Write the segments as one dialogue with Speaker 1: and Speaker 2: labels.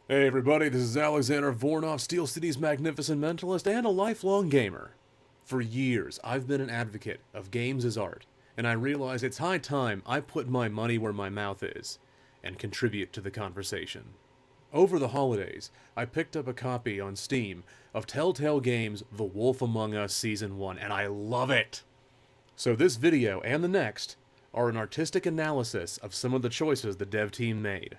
Speaker 1: Hey everybody, this is Alexander Vornov, Steel City's magnificent mentalist and a lifelong gamer. For years, I've been an advocate of games as art, and I realize it's high time I put my money where my mouth is, and contribute to the conversation. Over the holidays, I picked up a copy on Steam of Telltale Games' The Wolf Among Us Season 1, and I love it! So this video, and the next, are an artistic analysis of some of the choices the dev team made.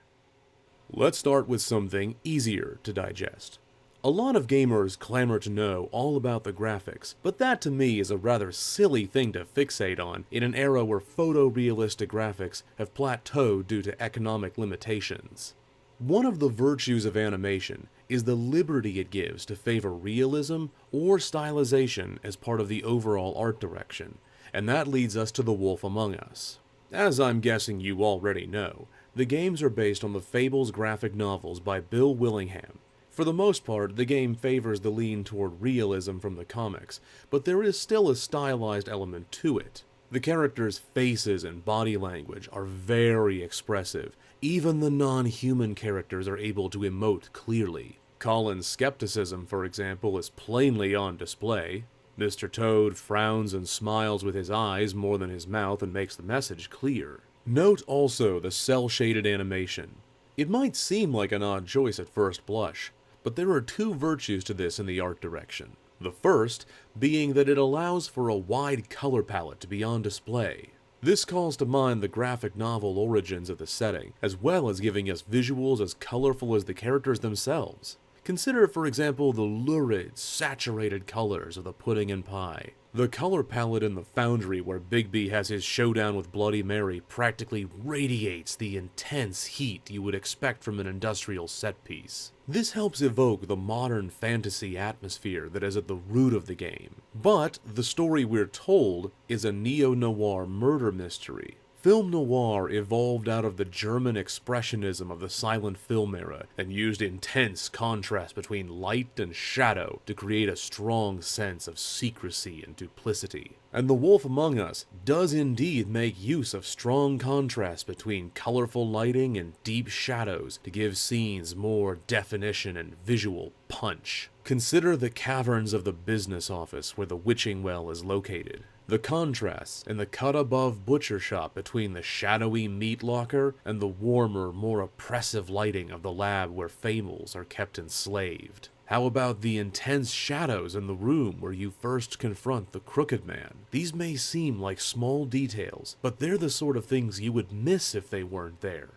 Speaker 1: Let's start with something easier to digest. A lot of gamers clamor to know all about the graphics, but that to me is a rather silly thing to fixate on in an era where photorealistic graphics have plateaued due to economic limitations. One of the virtues of animation is the liberty it gives to favor realism or stylization as part of the overall art direction, and that leads us to The Wolf Among Us. As I'm guessing you already know, the games are based on the Fables graphic novels by Bill Willingham. For the most part, the game favors the lean toward realism from the comics, but there is still a stylized element to it. The characters' faces and body language are very expressive. Even the non-human characters are able to emote clearly. Colin's skepticism, for example, is plainly on display. Mr. Toad frowns and smiles with his eyes more than his mouth and makes the message clear. Note also the cel-shaded animation. It might seem like an odd choice at first blush, but there are two virtues to this in the art direction. The first being that it allows for a wide color palette to be on display. This calls to mind the graphic novel origins of the setting, as well as giving us visuals as colorful as the characters themselves. Consider, for example, the lurid, saturated colors of the pudding and pie. The color palette in the Foundry where Bigby has his showdown with Bloody Mary practically radiates the intense heat you would expect from an industrial set piece. This helps evoke the modern fantasy atmosphere that is at the root of the game. But the story we're told is a neo-noir murder mystery. Film noir evolved out of the German expressionism of the silent film era and used intense contrast between light and shadow to create a strong sense of secrecy and duplicity. And The Wolf Among Us does indeed make use of strong contrast between colorful lighting and deep shadows to give scenes more definition and visual punch. Consider the caverns of the business office where the witching well is located. The contrasts in the cut-above butcher shop between the shadowy meat locker and the warmer, more oppressive lighting of the lab where fables are kept enslaved. How about the intense shadows in the room where you first confront the Crooked Man? These may seem like small details, but they're the sort of things you would miss if they weren't there.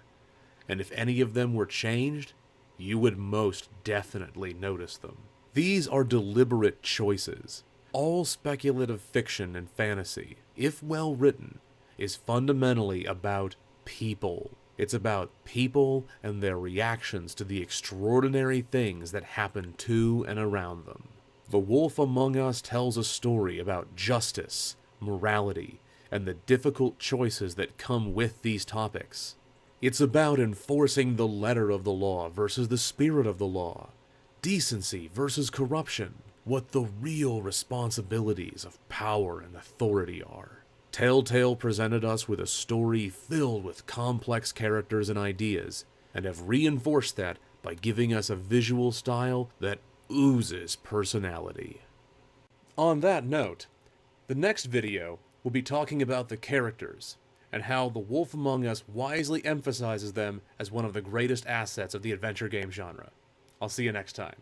Speaker 1: And if any of them were changed, you would most definitely notice them. These are deliberate choices. All speculative fiction and fantasy, if well written, is fundamentally about people. It's about people and their reactions to the extraordinary things that happen to and around them. The Wolf Among Us tells a story about justice, morality, and the difficult choices that come with these topics. It's about enforcing the letter of the law versus the spirit of the law, decency versus corruption, what the real responsibilities of power and authority are. Telltale presented us with a story filled with complex characters and ideas, and have reinforced that by giving us a visual style that oozes personality. On that note, the next video will be talking about the characters, and how The Wolf Among Us wisely emphasizes them as one of the greatest assets of the adventure game genre. I'll see you next time.